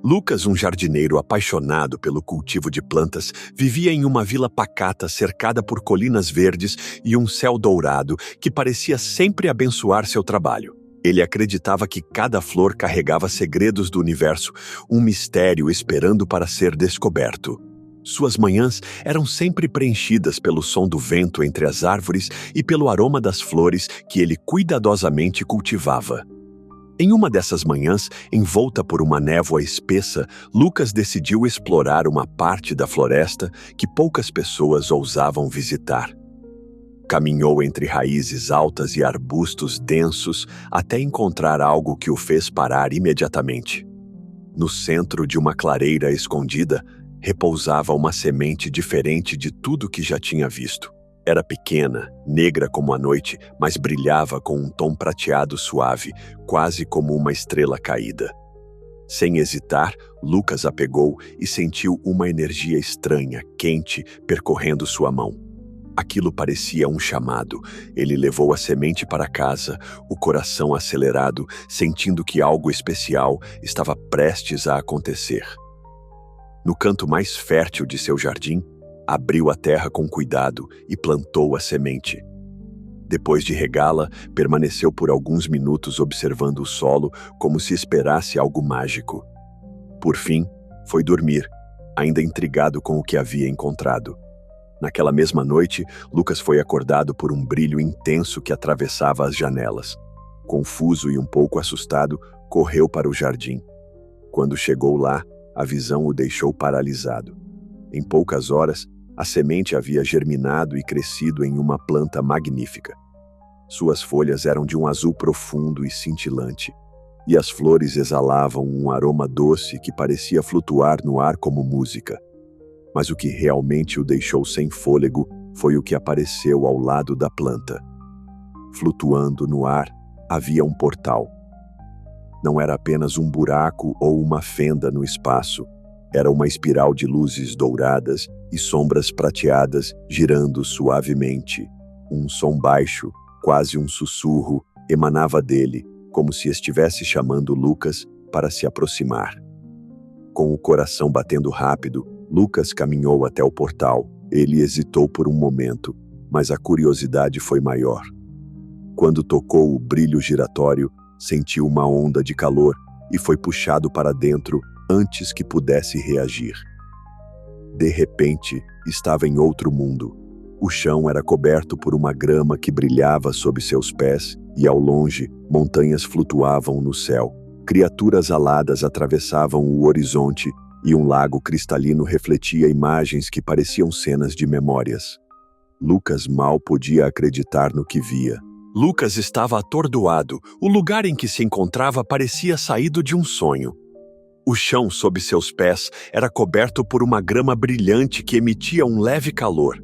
Lucas, um jardineiro apaixonado pelo cultivo de plantas, vivia em uma vila pacata cercada por colinas verdes e um céu dourado que parecia sempre abençoar seu trabalho. Ele acreditava que cada flor carregava segredos do universo, um mistério esperando para ser descoberto. Suas manhãs eram sempre preenchidas pelo som do vento entre as árvores e pelo aroma das flores que ele cuidadosamente cultivava. Em uma dessas manhãs, envolta por uma névoa espessa, Lucas decidiu explorar uma parte da floresta que poucas pessoas ousavam visitar. Caminhou entre raízes altas e arbustos densos até encontrar algo que o fez parar imediatamente. No centro de uma clareira escondida, repousava uma semente diferente de tudo que já tinha visto. Era pequena, negra como a noite, mas brilhava com um tom prateado suave, quase como uma estrela caída. Sem hesitar, Lucas a pegou e sentiu uma energia estranha, quente, percorrendo sua mão. Aquilo parecia um chamado. Ele levou a semente para casa, o coração acelerado, sentindo que algo especial estava prestes a acontecer. No canto mais fértil de seu jardim, abriu a terra com cuidado e plantou a semente. Depois de regá-la, permaneceu por alguns minutos observando o solo como se esperasse algo mágico. Por fim, foi dormir, ainda intrigado com o que havia encontrado. Naquela mesma noite, Lucas foi acordado por um brilho intenso que atravessava as janelas. Confuso e um pouco assustado, correu para o jardim. Quando chegou lá, a visão o deixou paralisado. Em poucas horas, a semente havia germinado e crescido em uma planta magnífica. Suas folhas eram de um azul profundo e cintilante, e as flores exalavam um aroma doce que parecia flutuar no ar como música. Mas o que realmente o deixou sem fôlego foi o que apareceu ao lado da planta. Flutuando no ar, havia um portal. Não era apenas um buraco ou uma fenda no espaço. Era uma espiral de luzes douradas e sombras prateadas girando suavemente. Um som baixo, quase um sussurro, emanava dele, como se estivesse chamando Lucas para se aproximar. Com o coração batendo rápido, Lucas caminhou até o portal. Ele hesitou por um momento, mas a curiosidade foi maior. Quando tocou o brilho giratório, sentiu uma onda de calor e foi puxado para dentro antes que pudesse reagir. De repente, estava em outro mundo. O chão era coberto por uma grama que brilhava sob seus pés e, ao longe, montanhas flutuavam no céu. Criaturas aladas atravessavam o horizonte e um lago cristalino refletia imagens que pareciam cenas de memórias. Lucas mal podia acreditar no que via. Lucas estava atordoado. O lugar em que se encontrava parecia saído de um sonho. O chão sob seus pés era coberto por uma grama brilhante que emitia um leve calor.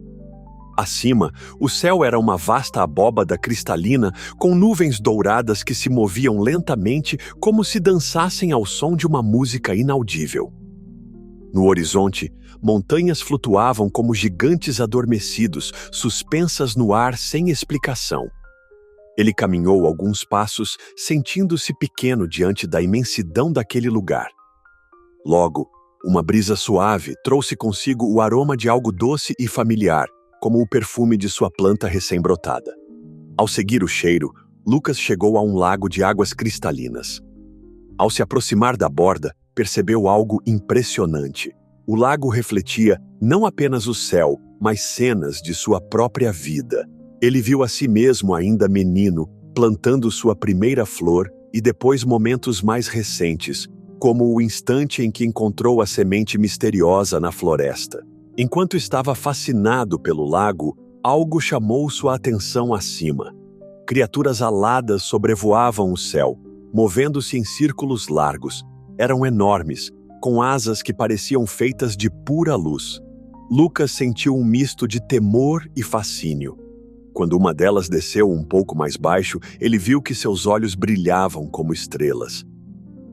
Acima, o céu era uma vasta abóbada cristalina com nuvens douradas que se moviam lentamente como se dançassem ao som de uma música inaudível. No horizonte, montanhas flutuavam como gigantes adormecidos, suspensas no ar sem explicação. Ele caminhou alguns passos, sentindo-se pequeno diante da imensidão daquele lugar. Logo, uma brisa suave trouxe consigo o aroma de algo doce e familiar, como o perfume de sua planta recém-brotada. Ao seguir o cheiro, Lucas chegou a um lago de águas cristalinas. Ao se aproximar da borda, percebeu algo impressionante. O lago refletia não apenas o céu, mas cenas de sua própria vida. Ele viu a si mesmo ainda menino, plantando sua primeira flor e depois momentos mais recentes, como o instante em que encontrou a semente misteriosa na floresta. Enquanto estava fascinado pelo lago, algo chamou sua atenção acima. Criaturas aladas sobrevoavam o céu, movendo-se em círculos largos. Eram enormes, com asas que pareciam feitas de pura luz. Lucas sentiu um misto de temor e fascínio. Quando uma delas desceu um pouco mais baixo, ele viu que seus olhos brilhavam como estrelas.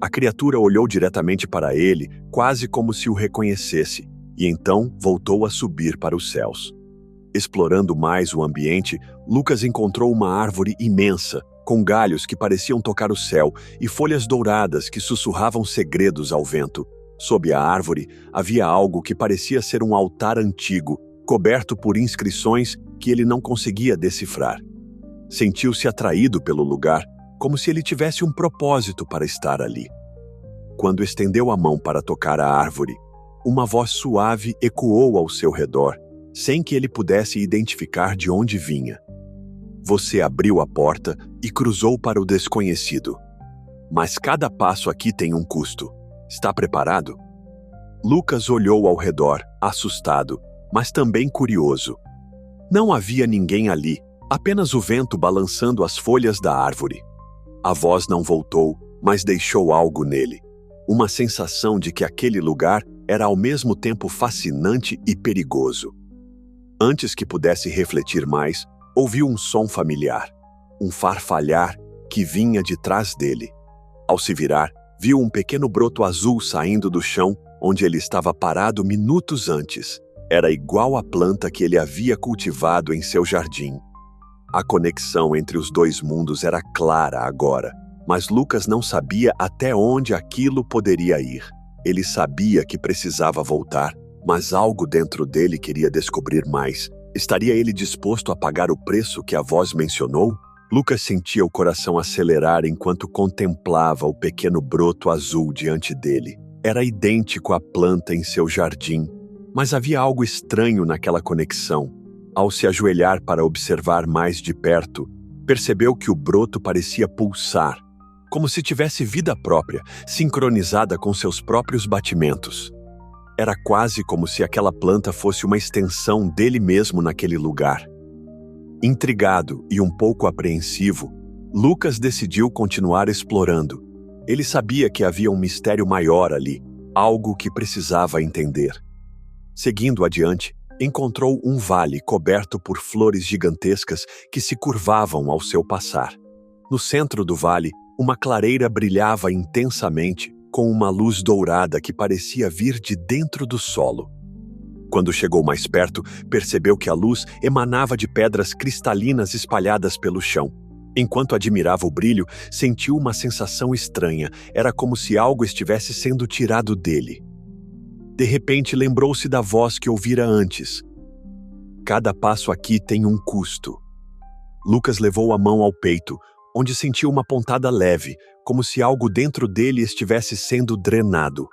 A criatura olhou diretamente para ele, quase como se o reconhecesse, e então voltou a subir para os céus. Explorando mais o ambiente, Lucas encontrou uma árvore imensa, com galhos que pareciam tocar o céu e folhas douradas que sussurravam segredos ao vento. Sob a árvore havia algo que parecia ser um altar antigo, coberto por inscrições que ele não conseguia decifrar. Sentiu-se atraído pelo lugar, como se ele tivesse um propósito para estar ali. Quando estendeu a mão para tocar a árvore, uma voz suave ecoou ao seu redor, sem que ele pudesse identificar de onde vinha. Você abriu a porta e cruzou para o desconhecido. Mas cada passo aqui tem um custo. Está preparado? Lucas olhou ao redor, assustado, mas também curioso. Não havia ninguém ali, apenas o vento balançando as folhas da árvore. A voz não voltou, mas deixou algo nele. Uma sensação de que aquele lugar era ao mesmo tempo fascinante e perigoso. Antes que pudesse refletir mais, ouviu um som familiar, um farfalhar que vinha de trás dele. Ao se virar, viu um pequeno broto azul saindo do chão onde ele estava parado minutos antes. Era igual à planta que ele havia cultivado em seu jardim. A conexão entre os dois mundos era clara agora, mas Lucas não sabia até onde aquilo poderia ir. Ele sabia que precisava voltar, mas algo dentro dele queria descobrir mais. Estaria ele disposto a pagar o preço que a voz mencionou? Lucas sentia o coração acelerar enquanto contemplava o pequeno broto azul diante dele. Era idêntico à planta em seu jardim, mas havia algo estranho naquela conexão. Ao se ajoelhar para observar mais de perto, percebeu que o broto parecia pulsar, como se tivesse vida própria, sincronizada com seus próprios batimentos. Era quase como se aquela planta fosse uma extensão dele mesmo naquele lugar. Intrigado e um pouco apreensivo, Lucas decidiu continuar explorando. Ele sabia que havia um mistério maior ali, algo que precisava entender. Seguindo adiante, encontrou um vale coberto por flores gigantescas que se curvavam ao seu passar. No centro do vale, uma clareira brilhava intensamente, com uma luz dourada que parecia vir de dentro do solo. Quando chegou mais perto, percebeu que a luz emanava de pedras cristalinas espalhadas pelo chão. Enquanto admirava o brilho, sentiu uma sensação estranha. Era como se algo estivesse sendo tirado dele. De repente, lembrou-se da voz que ouvira antes. Cada passo aqui tem um custo. Lucas levou a mão ao peito, onde sentiu uma pontada leve, como se algo dentro dele estivesse sendo drenado.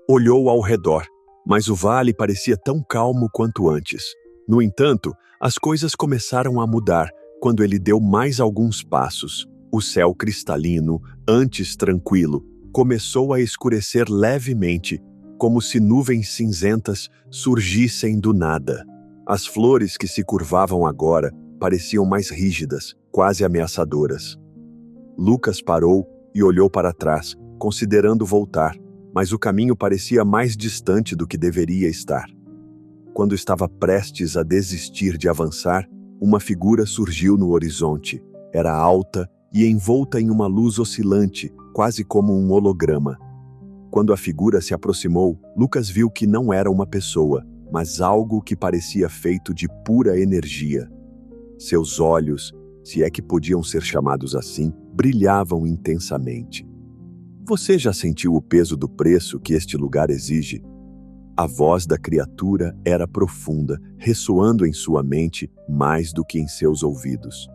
Olhou ao redor, mas o vale parecia tão calmo quanto antes. No entanto, as coisas começaram a mudar quando ele deu mais alguns passos. O céu cristalino, antes tranquilo, começou a escurecer levemente, como se nuvens cinzentas surgissem do nada. As flores que se curvavam agora pareciam mais rígidas, quase ameaçadoras. Lucas parou e olhou para trás, considerando voltar, mas o caminho parecia mais distante do que deveria estar. Quando estava prestes a desistir de avançar, uma figura surgiu no horizonte. Era alta e envolta em uma luz oscilante, quase como um holograma. Quando a figura se aproximou, Lucas viu que não era uma pessoa, mas algo que parecia feito de pura energia. Seus olhos, se é que podiam ser chamados assim, brilhavam intensamente. Você já sentiu o peso do preço que este lugar exige? A voz da criatura era profunda, ressoando em sua mente mais do que em seus ouvidos.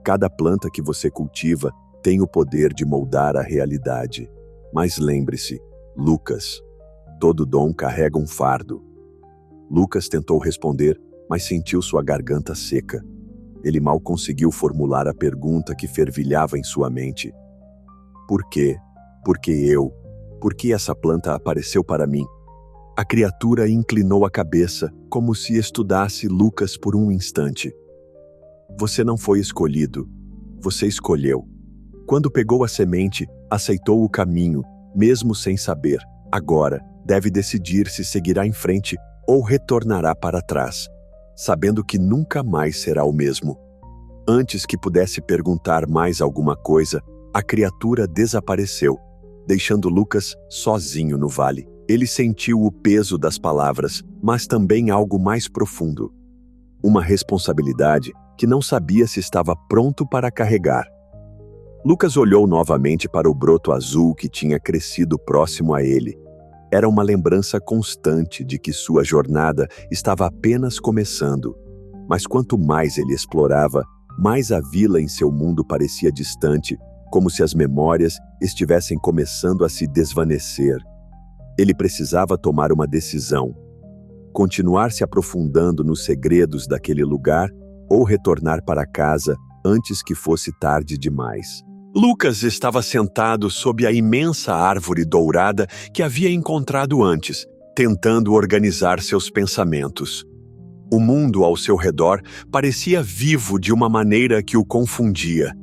Cada planta que você cultiva tem o poder de moldar a realidade. Mas lembre-se, Lucas, todo dom carrega um fardo. Lucas tentou responder, mas sentiu sua garganta seca. Ele mal conseguiu formular a pergunta que fervilhava em sua mente. Por quê? Por que eu? Por que essa planta apareceu para mim? A criatura inclinou a cabeça, como se estudasse Lucas por um instante. Você não foi escolhido. Você escolheu. Quando pegou a semente, aceitou o caminho, mesmo sem saber. Agora, deve decidir se seguirá em frente ou retornará para trás, sabendo que nunca mais será o mesmo. Antes que pudesse perguntar mais alguma coisa, a criatura desapareceu, deixando Lucas sozinho no vale. Ele sentiu o peso das palavras, mas também algo mais profundo. Uma responsabilidade que não sabia se estava pronto para carregar. Lucas olhou novamente para o broto azul que tinha crescido próximo a ele. Era uma lembrança constante de que sua jornada estava apenas começando. Mas quanto mais ele explorava, mais a vila em seu mundo parecia distante, como se as memórias estivessem começando a se desvanecer. Ele precisava tomar uma decisão: continuar se aprofundando nos segredos daquele lugar ou retornar para casa antes que fosse tarde demais. Lucas estava sentado sob a imensa árvore dourada que havia encontrado antes, tentando organizar seus pensamentos. O mundo ao seu redor parecia vivo de uma maneira que o confundia.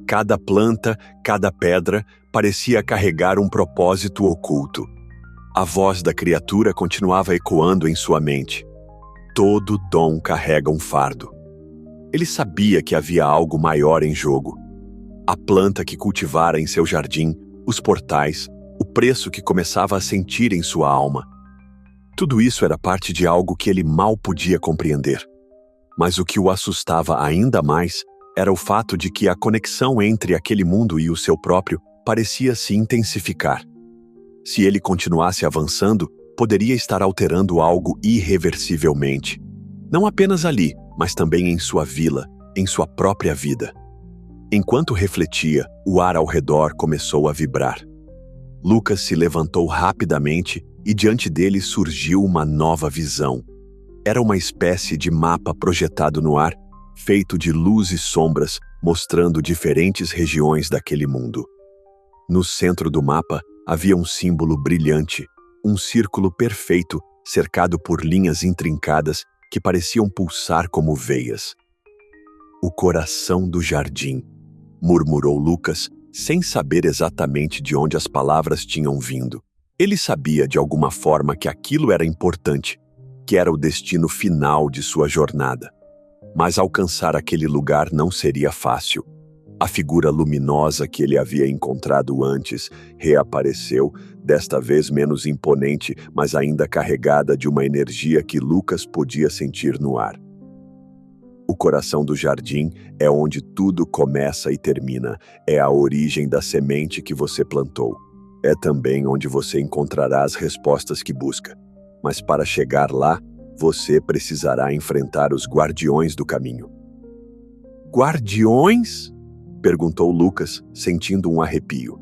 Cada planta, cada pedra parecia carregar um propósito oculto. A voz da criatura continuava ecoando em sua mente. Todo dom carrega um fardo. Ele sabia que havia algo maior em jogo. A planta que cultivara em seu jardim, os portais, o preço que começava a sentir em sua alma. Tudo isso era parte de algo que ele mal podia compreender. Mas o que o assustava ainda mais era o fato de que a conexão entre aquele mundo e o seu próprio parecia se intensificar. Se ele continuasse avançando, poderia estar alterando algo irreversivelmente. Não apenas ali, mas também em sua vila, em sua própria vida. Enquanto refletia, o ar ao redor começou a vibrar. Lucas se levantou rapidamente e diante dele surgiu uma nova visão. Era uma espécie de mapa projetado no ar, feito de luz e sombras, mostrando diferentes regiões daquele mundo. No centro do mapa havia um símbolo brilhante, um círculo perfeito, cercado por linhas intrincadas que pareciam pulsar como veias. O coração do jardim, murmurou Lucas, sem saber exatamente de onde as palavras tinham vindo. Ele sabia de alguma forma que aquilo era importante, que era o destino final de sua jornada. Mas alcançar aquele lugar não seria fácil. A figura luminosa que ele havia encontrado antes reapareceu, desta vez menos imponente, mas ainda carregada de uma energia que Lucas podia sentir no ar. O coração do jardim é onde tudo começa e termina. É a origem da semente que você plantou. É também onde você encontrará as respostas que busca. Mas para chegar lá, você precisará enfrentar os guardiões do caminho. Guardiões? Perguntou Lucas, sentindo um arrepio.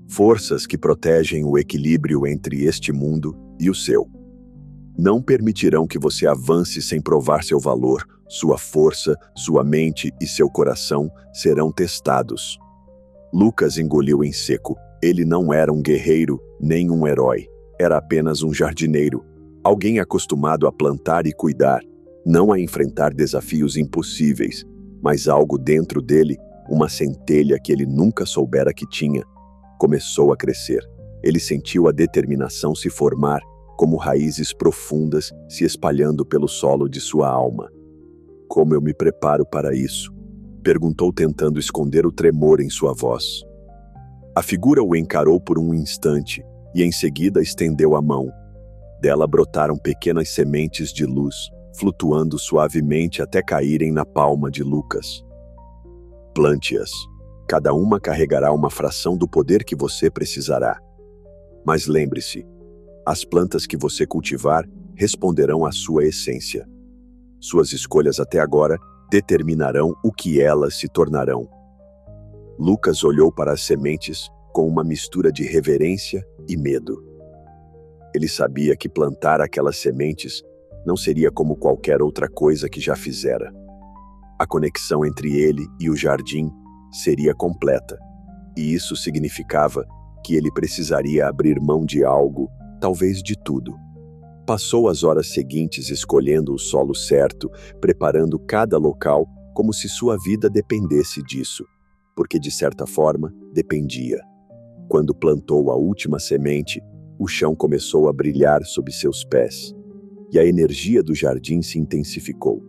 Forças que protegem o equilíbrio entre este mundo e o seu. Não permitirão que você avance sem provar seu valor. Sua força, sua mente e seu coração serão testados. Lucas engoliu em seco. Ele não era um guerreiro, nem um herói. Era apenas um jardineiro. Alguém acostumado a plantar e cuidar, não a enfrentar desafios impossíveis, mas algo dentro dele, uma centelha que ele nunca soubera que tinha, começou a crescer. Ele sentiu a determinação se formar, como raízes profundas se espalhando pelo solo de sua alma. Como eu me preparo para isso? Perguntou tentando esconder o tremor em sua voz. A figura o encarou por um instante e em seguida estendeu a mão. Dela brotaram pequenas sementes de luz, flutuando suavemente até caírem na palma de Lucas. Plante-as. Cada uma carregará uma fração do poder que você precisará. Mas lembre-se, as plantas que você cultivar responderão à sua essência. Suas escolhas até agora determinarão o que elas se tornarão. Lucas olhou para as sementes com uma mistura de reverência e medo. Ele sabia que plantar aquelas sementes não seria como qualquer outra coisa que já fizera. A conexão entre ele e o jardim seria completa, e isso significava que ele precisaria abrir mão de algo, talvez de tudo. Passou as horas seguintes escolhendo o solo certo, preparando cada local como se sua vida dependesse disso, porque de certa forma dependia. Quando plantou a última semente, o chão começou a brilhar sob seus pés, e a energia do jardim se intensificou.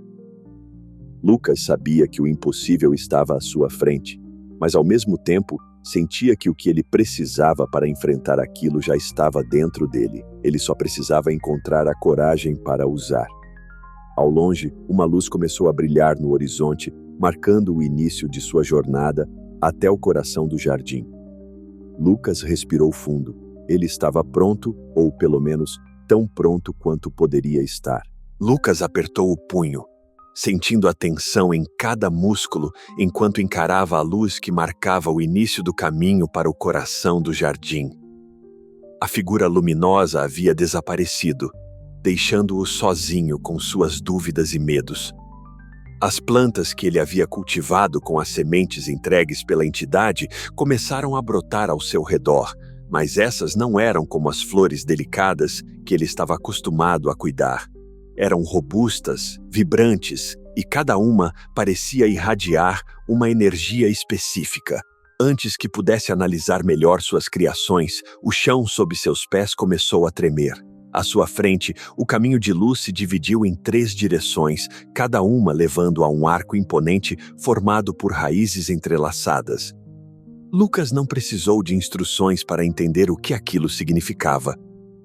Lucas sabia que o impossível estava à sua frente, mas ao mesmo tempo sentia que o que ele precisava para enfrentar aquilo já estava dentro dele. Ele só precisava encontrar a coragem para usar. Ao longe, uma luz começou a brilhar no horizonte, marcando o início de sua jornada até o coração do jardim. Lucas respirou fundo. Ele estava pronto, ou pelo menos tão pronto quanto poderia estar. Lucas apertou o punho, sentindo a tensão em cada músculo enquanto encarava a luz que marcava o início do caminho para o coração do jardim. A figura luminosa havia desaparecido, deixando-o sozinho com suas dúvidas e medos. As plantas que ele havia cultivado com as sementes entregues pela entidade começaram a brotar ao seu redor, mas essas não eram como as flores delicadas que ele estava acostumado a cuidar. Eram robustas, vibrantes, e cada uma parecia irradiar uma energia específica. Antes que pudesse analisar melhor suas criações, o chão sob seus pés começou a tremer. À sua frente, o caminho de luz se dividiu em 3 direções, cada uma levando a um arco imponente formado por raízes entrelaçadas. Lucas não precisou de instruções para entender o que aquilo significava.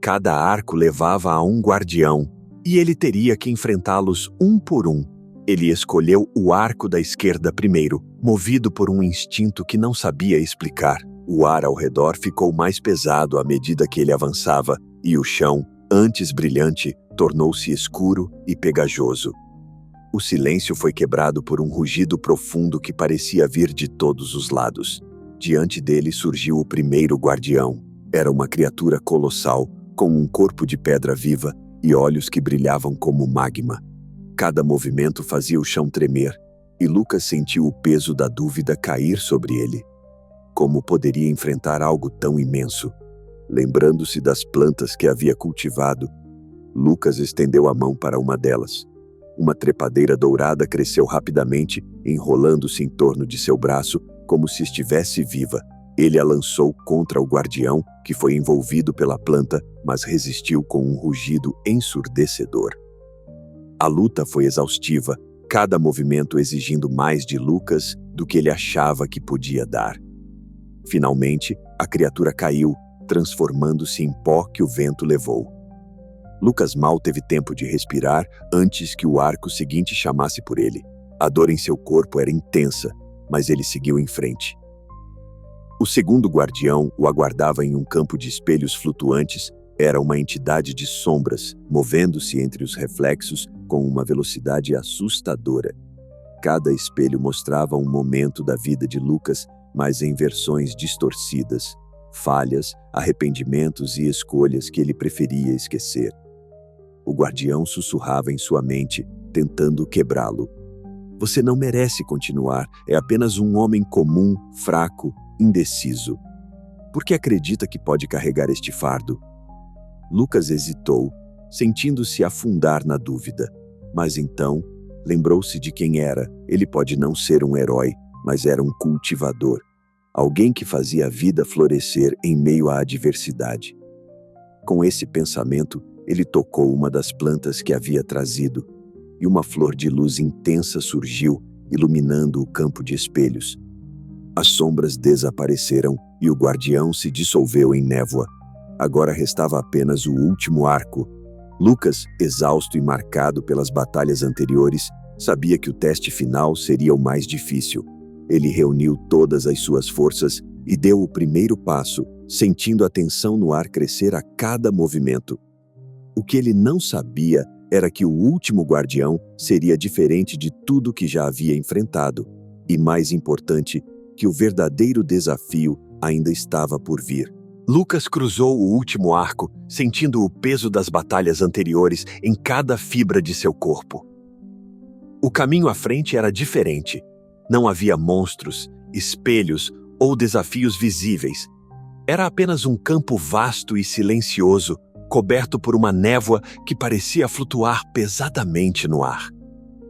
Cada arco levava a um guardião, e ele teria que enfrentá-los um por um. Ele escolheu o arco da esquerda primeiro, movido por um instinto que não sabia explicar. O ar ao redor ficou mais pesado à medida que ele avançava, e o chão, antes brilhante, tornou-se escuro e pegajoso. O silêncio foi quebrado por um rugido profundo que parecia vir de todos os lados. Diante dele surgiu o primeiro guardião. Era uma criatura colossal, com um corpo de pedra viva e olhos que brilhavam como magma. Cada movimento fazia o chão tremer, e Lucas sentiu o peso da dúvida cair sobre ele. Como poderia enfrentar algo tão imenso? Lembrando-se das plantas que havia cultivado, Lucas estendeu a mão para uma delas. Uma trepadeira dourada cresceu rapidamente, enrolando-se em torno de seu braço, como se estivesse viva. Ele a lançou contra o guardião, que foi envolvido pela planta, mas resistiu com um rugido ensurdecedor. A luta foi exaustiva, cada movimento exigindo mais de Lucas do que ele achava que podia dar. Finalmente, a criatura caiu, transformando-se em pó que o vento levou. Lucas mal teve tempo de respirar antes que o arco seguinte chamasse por ele. A dor em seu corpo era intensa, mas ele seguiu em frente. O segundo guardião o aguardava em um campo de espelhos flutuantes. Era uma entidade de sombras, movendo-se entre os reflexos com uma velocidade assustadora. Cada espelho mostrava um momento da vida de Lucas, mas em versões distorcidas, falhas, arrependimentos e escolhas que ele preferia esquecer. O guardião sussurrava em sua mente, tentando quebrá-lo. Você não merece continuar, é apenas um homem comum, fraco, indeciso. Por que acredita que pode carregar este fardo? Lucas hesitou, sentindo-se afundar na dúvida. Mas então, lembrou-se de quem era. Ele pode não ser um herói, mas era um cultivador. Alguém que fazia a vida florescer em meio à adversidade. Com esse pensamento, ele tocou uma das plantas que havia trazido, e uma flor de luz intensa surgiu, iluminando o campo de espelhos. As sombras desapareceram e o guardião se dissolveu em névoa. Agora restava apenas o último arco. Lucas, exausto e marcado pelas batalhas anteriores, sabia que o teste final seria o mais difícil. Ele reuniu todas as suas forças e deu o primeiro passo, sentindo a tensão no ar crescer a cada movimento. O que ele não sabia era que o último guardião seria diferente de tudo que já havia enfrentado. E mais importante, que o verdadeiro desafio ainda estava por vir. Lucas cruzou o último arco, sentindo o peso das batalhas anteriores em cada fibra de seu corpo. O caminho à frente era diferente. Não havia monstros, espelhos ou desafios visíveis. Era apenas um campo vasto e silencioso, coberto por uma névoa que parecia flutuar pesadamente no ar.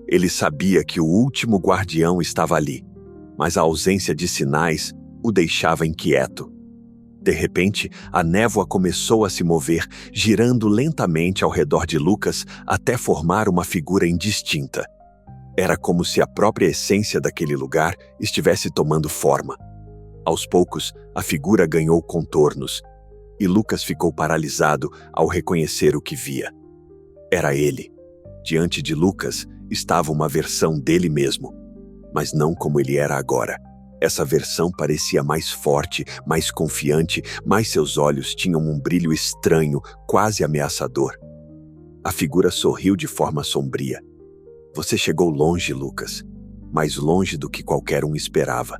Ele sabia que o último guardião estava ali, mas a ausência de sinais o deixava inquieto. De repente, a névoa começou a se mover, girando lentamente ao redor de Lucas até formar uma figura indistinta. Era como se a própria essência daquele lugar estivesse tomando forma. Aos poucos, a figura ganhou contornos, e Lucas ficou paralisado ao reconhecer o que via. Era ele. Diante de Lucas estava uma versão dele mesmo, mas não como ele era agora. Essa versão parecia mais forte, mais confiante, mas seus olhos tinham um brilho estranho, quase ameaçador. A figura sorriu de forma sombria. Você chegou longe, Lucas. Mais longe do que qualquer um esperava.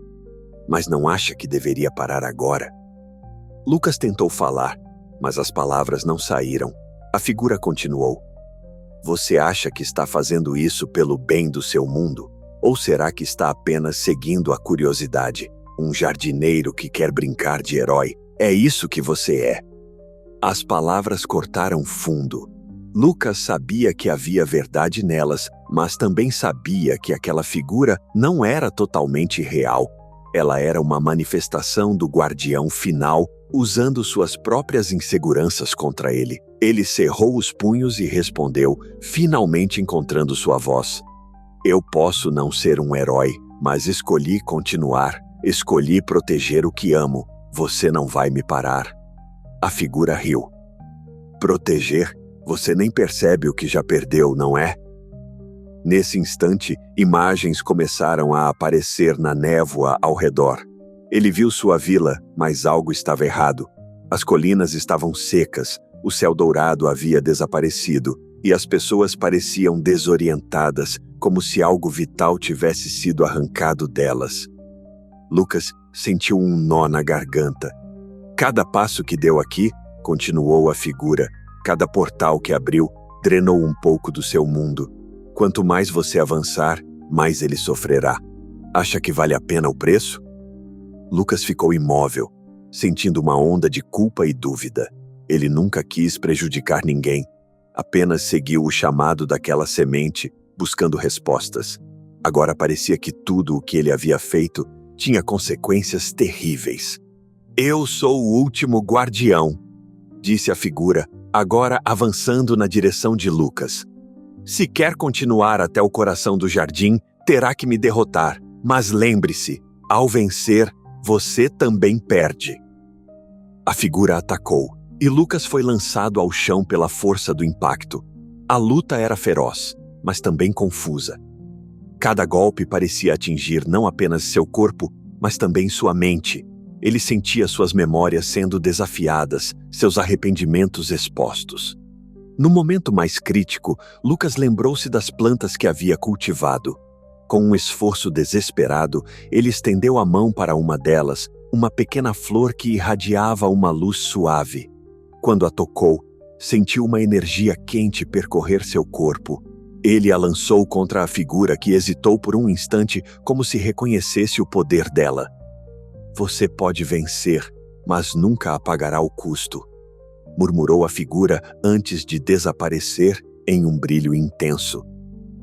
Mas não acha que deveria parar agora? Lucas tentou falar, mas as palavras não saíram. A figura continuou. Você acha que está fazendo isso pelo bem do seu mundo? Ou será que está apenas seguindo a curiosidade? Um jardineiro que quer brincar de herói. É isso que você é. As palavras cortaram fundo. Lucas sabia que havia verdade nelas, mas também sabia que aquela figura não era totalmente real. Ela era uma manifestação do guardião final, usando suas próprias inseguranças contra ele. Ele cerrou os punhos e respondeu, finalmente encontrando sua voz. Eu posso não ser um herói, mas escolhi continuar. Escolhi proteger o que amo. Você não vai me parar. A figura riu. Proteger? Você nem percebe o que já perdeu, não é? Nesse instante, imagens começaram a aparecer na névoa ao redor. Ele viu sua vila, mas algo estava errado. As colinas estavam secas, o céu dourado havia desaparecido e as pessoas pareciam desorientadas, como se algo vital tivesse sido arrancado delas. Lucas sentiu um nó na garganta. Cada passo que deu aqui, continuou a figura, cada portal que abriu, drenou um pouco do seu mundo. Quanto mais você avançar, mais ele sofrerá. Acha que vale a pena o preço? Lucas ficou imóvel, sentindo uma onda de culpa e dúvida. Ele nunca quis prejudicar ninguém, apenas seguiu o chamado daquela semente, buscando respostas. Agora parecia que tudo o que ele havia feito tinha consequências terríveis. Eu sou o último guardião, disse a figura, agora avançando na direção de Lucas. Se quer continuar até o coração do jardim, terá que me derrotar. Mas lembre-se, ao vencer, você também perde. A figura atacou, e Lucas foi lançado ao chão pela força do impacto. A luta era feroz, mas também confusa. Cada golpe parecia atingir não apenas seu corpo, mas também sua mente. Ele sentia suas memórias sendo desafiadas, seus arrependimentos expostos. No momento mais crítico, Lucas lembrou-se das plantas que havia cultivado. Com um esforço desesperado, ele estendeu a mão para uma delas, uma pequena flor que irradiava uma luz suave. Quando a tocou, sentiu uma energia quente percorrer seu corpo. Ele a lançou contra a figura que hesitou por um instante, como se reconhecesse o poder dela. Você pode vencer, mas nunca apagará o custo, murmurou a figura antes de desaparecer em um brilho intenso.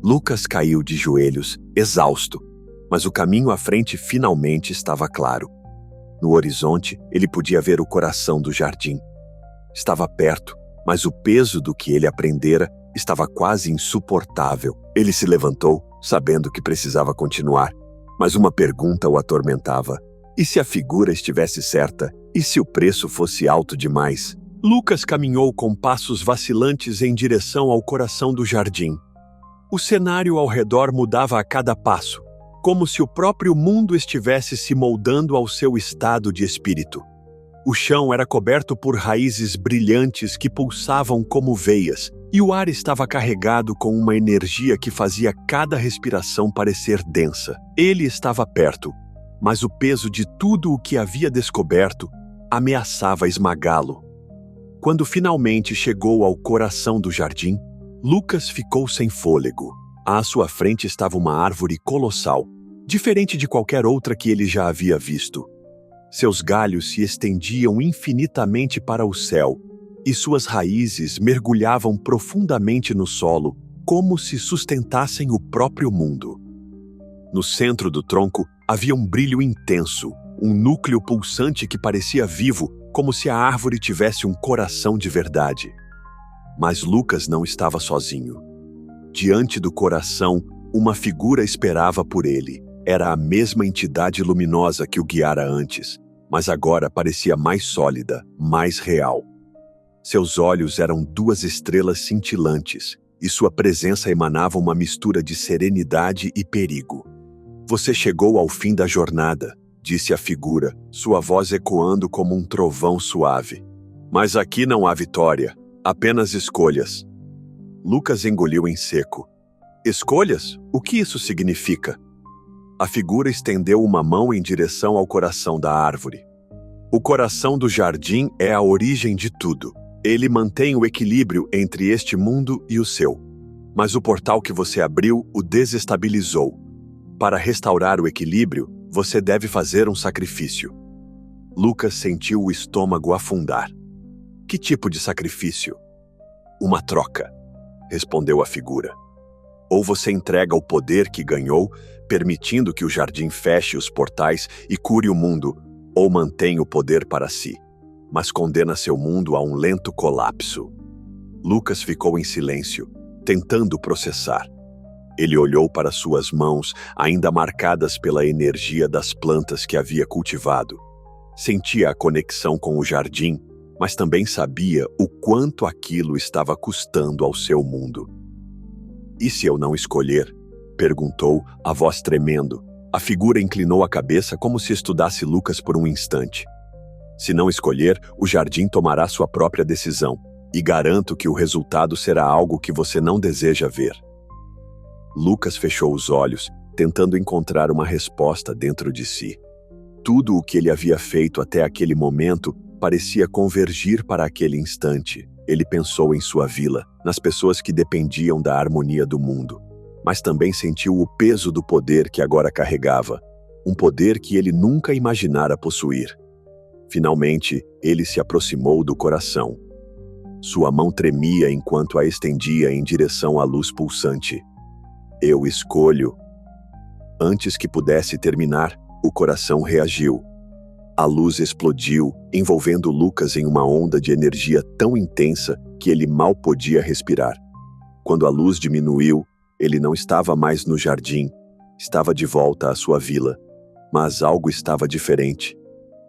Lucas caiu de joelhos, exausto, mas o caminho à frente finalmente estava claro. No horizonte, ele podia ver o coração do jardim. Estava perto, mas o peso do que ele aprendera estava quase insuportável. Ele se levantou, sabendo que precisava continuar, mas uma pergunta o atormentava. E se a figura estivesse certa? E se o preço fosse alto demais? Lucas caminhou com passos vacilantes em direção ao coração do jardim. O cenário ao redor mudava a cada passo, como se o próprio mundo estivesse se moldando ao seu estado de espírito. O chão era coberto por raízes brilhantes que pulsavam como veias, e o ar estava carregado com uma energia que fazia cada respiração parecer densa. Ele estava perto, mas o peso de tudo o que havia descoberto ameaçava esmagá-lo. Quando finalmente chegou ao coração do jardim, Lucas ficou sem fôlego. À sua frente estava uma árvore colossal, diferente de qualquer outra que ele já havia visto. Seus galhos se estendiam infinitamente para o céu, e suas raízes mergulhavam profundamente no solo, como se sustentassem o próprio mundo. No centro do tronco havia um brilho intenso, um núcleo pulsante que parecia vivo, como se a árvore tivesse um coração de verdade. Mas Lucas não estava sozinho. Diante do coração, uma figura esperava por ele. Era a mesma entidade luminosa que o guiara antes, mas agora parecia mais sólida, mais real. Seus olhos eram duas estrelas cintilantes, e sua presença emanava uma mistura de serenidade e perigo. Você chegou ao fim da jornada, disse a figura, sua voz ecoando como um trovão suave. Mas aqui não há vitória, apenas escolhas. Lucas engoliu em seco. Escolhas? O que isso significa? A figura estendeu uma mão em direção ao coração da árvore. O coração do jardim é a origem de tudo. Ele mantém o equilíbrio entre este mundo e o seu. Mas o portal que você abriu o desestabilizou. Para restaurar o equilíbrio, você deve fazer um sacrifício. Lucas sentiu o estômago afundar. Que tipo de sacrifício? Uma troca, respondeu a figura. Ou você entrega o poder que ganhou, permitindo que o jardim feche os portais e cure o mundo, ou mantém o poder para si, mas condena seu mundo a um lento colapso. Lucas ficou em silêncio, tentando processar. Ele olhou para suas mãos, ainda marcadas pela energia das plantas que havia cultivado. Sentia a conexão com o jardim, mas também sabia o quanto aquilo estava custando ao seu mundo. E se eu não escolher? Perguntou, a voz tremendo. A figura inclinou a cabeça como se estudasse Lucas por um instante. Se não escolher, o jardim tomará sua própria decisão, e garanto que o resultado será algo que você não deseja ver. Lucas fechou os olhos, tentando encontrar uma resposta dentro de si. Tudo o que ele havia feito até aquele momento parecia convergir para aquele instante. Ele pensou em sua vila, nas pessoas que dependiam da harmonia do mundo, mas também sentiu o peso do poder que agora carregava, um poder que ele nunca imaginara possuir. Finalmente, ele se aproximou do coração. Sua mão tremia enquanto a estendia em direção à luz pulsante. Eu escolho. Antes que pudesse terminar, o coração reagiu. A luz explodiu, envolvendo Lucas em uma onda de energia tão intensa que ele mal podia respirar. Quando a luz diminuiu, ele não estava mais no jardim, estava de volta à sua vila. Mas algo estava diferente.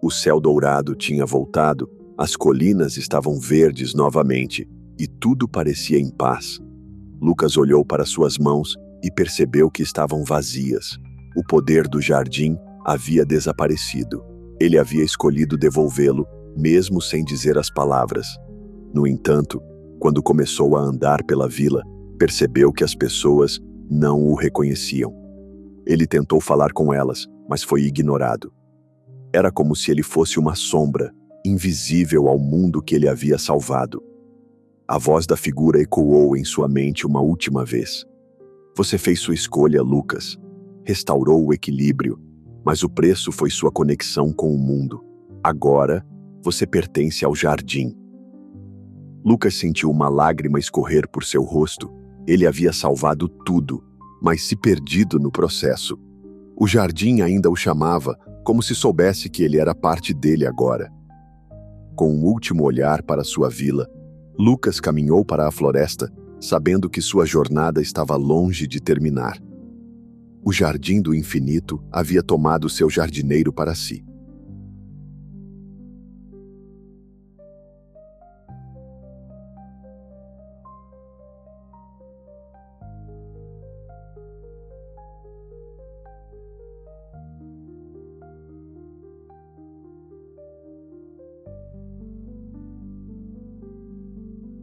O céu dourado tinha voltado, as colinas estavam verdes novamente, e tudo parecia em paz. Lucas olhou para suas mãos e percebeu que estavam vazias. O poder do jardim havia desaparecido. Ele havia escolhido devolvê-lo, mesmo sem dizer as palavras. No entanto, quando começou a andar pela vila, percebeu que as pessoas não o reconheciam. Ele tentou falar com elas, mas foi ignorado. Era como se ele fosse uma sombra, invisível ao mundo que ele havia salvado. A voz da figura ecoou em sua mente uma última vez. Você fez sua escolha, Lucas. Restaurou o equilíbrio, mas o preço foi sua conexão com o mundo. Agora, você pertence ao jardim. Lucas sentiu uma lágrima escorrer por seu rosto. Ele havia salvado tudo, mas se perdido no processo. O jardim ainda o chamava, como se soubesse que ele era parte dele agora. Com um último olhar para sua vila, Lucas caminhou para a floresta, sabendo que sua jornada estava longe de terminar. O jardim do infinito havia tomado seu jardineiro para si.